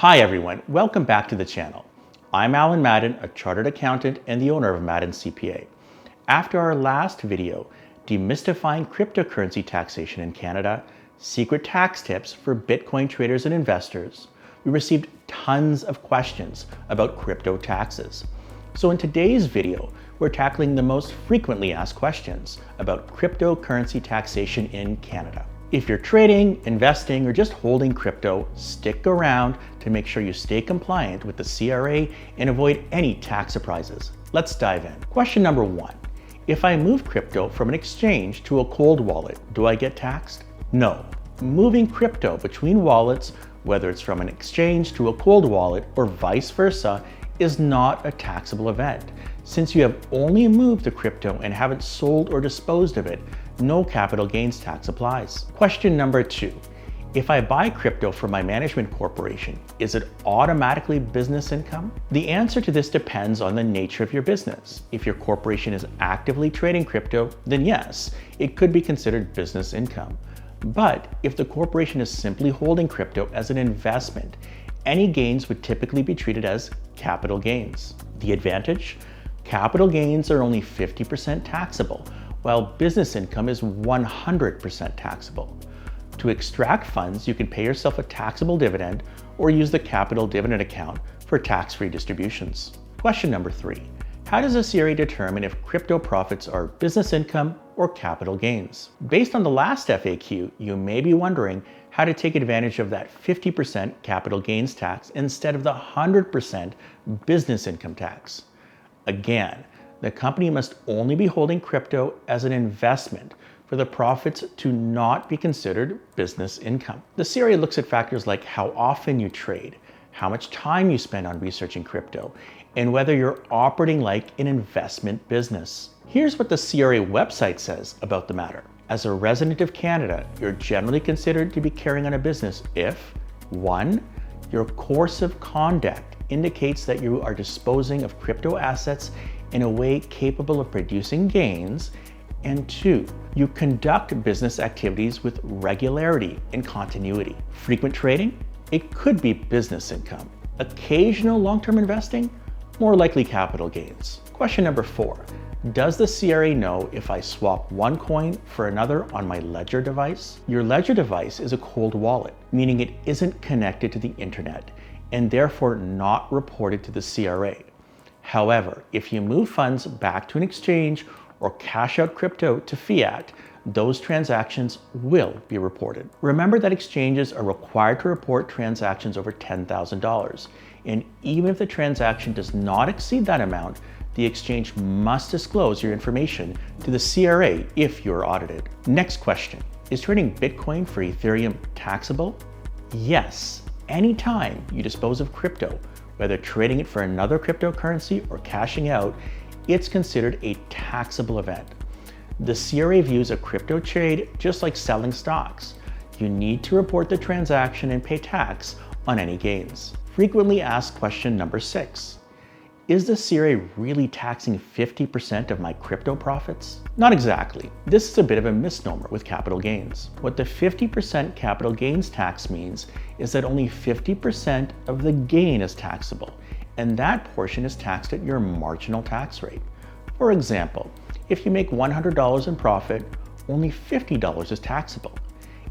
Hi everyone, welcome back to the channel. I'm Allan Madan, a chartered accountant and the owner of Madan CPA. After our last video, demystifying cryptocurrency taxation in Canada, secret tax tips for Bitcoin traders and investors, we received tons of questions about crypto taxes. So in today's video, we're tackling the most frequently asked questions about cryptocurrency taxation in Canada. If you're trading, investing, or just holding crypto, stick around to make sure you stay compliant with the CRA and avoid any tax surprises. Let's dive in. Question number 1. If I move crypto from an exchange to a cold wallet, do I get taxed? No. Moving crypto between wallets, whether it's from an exchange to a cold wallet or vice versa, is not a taxable event. Since you have only moved the crypto and haven't sold or disposed of it, no capital gains tax applies. Question number 2. If I buy crypto from my management corporation, is it automatically business income? The answer to this depends on the nature of your business. If your corporation is actively trading crypto, then yes, it could be considered business income. But if the corporation is simply holding crypto as an investment, any gains would typically be treated as capital gains. The advantage? Capital gains are only 50% taxable, while business income is 100% taxable. To extract funds, you can pay yourself a taxable dividend or use the capital dividend account for tax-free distributions. Question number 3. How does the CRA determine if crypto profits are business income or capital gains? Based on the last FAQ, you may be wondering how to take advantage of that 50% capital gains tax instead of the 100% business income tax. Again, the company must only be holding crypto as an investment for the profits to not be considered business income. The CRA looks at factors like how often you trade, how much time you spend on researching crypto, and whether you're operating like an investment business. Here's what the CRA website says about the matter. As a resident of Canada, you're generally considered to be carrying on a business if 1. Your course of conduct indicates that you are disposing of crypto assets in a way capable of producing gains, and 2. You conduct business activities with regularity and continuity. Frequent trading? It could be business income. Occasional long-term investing? More likely capital gains. Question number 4. Does the CRA know if I swap one coin for another on my Ledger device? Your Ledger device is a cold wallet, meaning it isn't connected to the internet and therefore not reported to the CRA. However, if you move funds back to an exchange or cash out crypto to fiat, those transactions will be reported. Remember that exchanges are required to report transactions over $10,000, and even if the transaction does not exceed that amount, the exchange must disclose your information to the CRA if you're audited. Next question, is trading Bitcoin for Ethereum taxable? Yes, anytime you dispose of crypto, whether trading it for another cryptocurrency or cashing out, it's considered a taxable event. The CRA views a crypto trade just like selling stocks. You need to report the transaction and pay tax on any gains. Frequently asked question number 6. Is the CRA really taxing 50% of my crypto profits? Not exactly. This is a bit of a misnomer with capital gains. What the 50% capital gains tax means is that only 50% of the gain is taxable, and that portion is taxed at your marginal tax rate. For example, if you make $100 in profit, only $50 is taxable.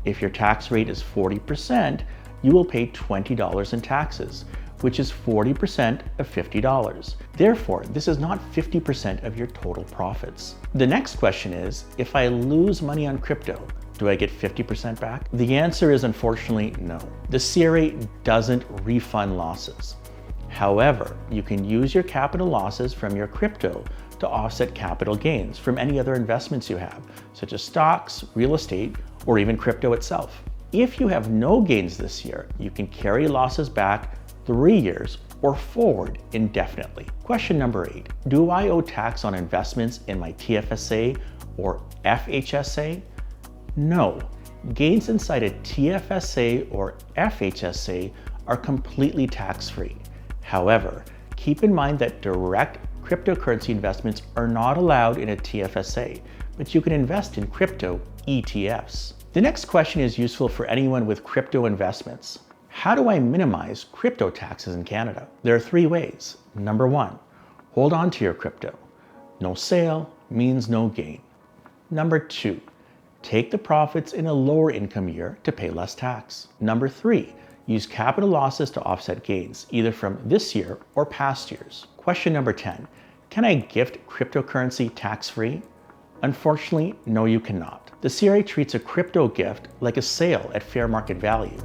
If your tax rate is 40%, you will pay $20 in taxes, which is 40% of $50. Therefore, this is not 50% of your total profits. The next question is, if I lose money on crypto, do I get 50% back? The answer is unfortunately no. The CRA doesn't refund losses. However, you can use your capital losses from your crypto to offset capital gains from any other investments you have, such as stocks, real estate, or even crypto itself. If you have no gains this year, you can carry losses back 3 years or forward indefinitely. Question number 8. Do I owe tax on investments in my TFSA or FHSA? No. Gains inside a TFSA or FHSA are completely tax-free. However, keep in mind that direct cryptocurrency investments are not allowed in a TFSA, but you can invest in crypto ETFs. The next question is useful for anyone with crypto investments. How do I minimize crypto taxes in Canada? There are 3 ways. Number 1, hold on to your crypto. No sale means no gain. Number 2, take the profits in a lower income year to pay less tax. Number 3, use capital losses to offset gains, either from this year or past years. Question number 10, can I gift cryptocurrency tax-free? Unfortunately, no, you cannot. The CRA treats a crypto gift like a sale at fair market value.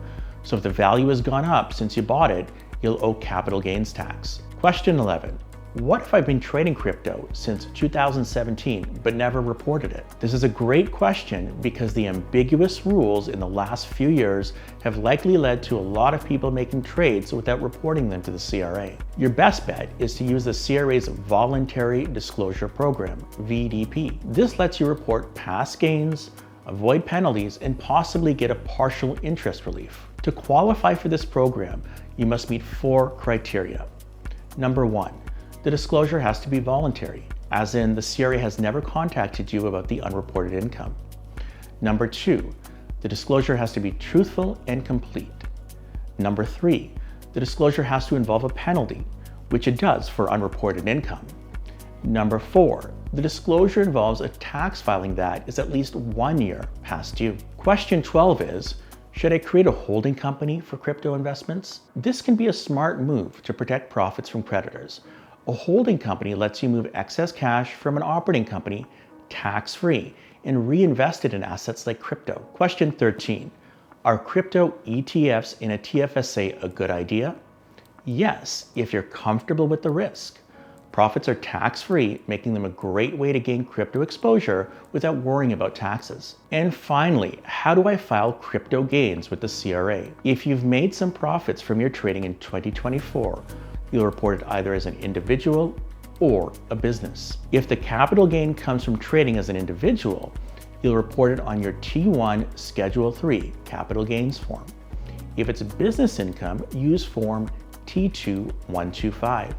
So if the value has gone up since you bought it, you'll owe capital gains tax. Question 11. What if I've been trading crypto since 2017 but never reported it? This is a great question because the ambiguous rules in the last few years have likely led to a lot of people making trades without reporting them to the CRA. Your best bet is to use the CRA's Voluntary Disclosure Program, VDP. This lets you report past gains, avoid penalties, and possibly get a partial interest relief. To qualify for this program, you must meet 4 criteria. Number 1, the disclosure has to be voluntary, as in the CRA has never contacted you about the unreported income. Number 2, the disclosure has to be truthful and complete. Number 3, the disclosure has to involve a penalty, which it does for unreported income. Number 4, the disclosure involves a tax filing that is at least 1 year past due. Question 12 is, should I create a holding company for crypto investments? This can be a smart move to protect profits from creditors. A holding company lets you move excess cash from an operating company tax-free and reinvest it in assets like crypto. Question 13, are crypto ETFs in a TFSA a good idea? Yes, if you're comfortable with the risk. Profits are tax-free, making them a great way to gain crypto exposure without worrying about taxes. And finally, how do I file crypto gains with the CRA? If you've made some profits from your trading in 2024, you'll report it either as an individual or a business. If the capital gain comes from trading as an individual, you'll report it on your T1 Schedule 3 capital gains form. If it's business income, use form T2-125.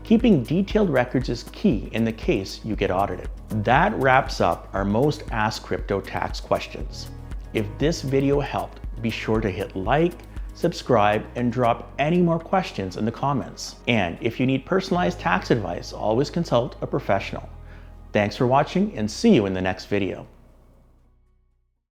Keeping detailed records is key in the case you get audited. That wraps up our most asked crypto tax questions. If this video helped, be sure to hit like, subscribe, and drop any more questions in the comments. And if you need personalized tax advice, always consult a professional. Thanks for watching and see you in the next video.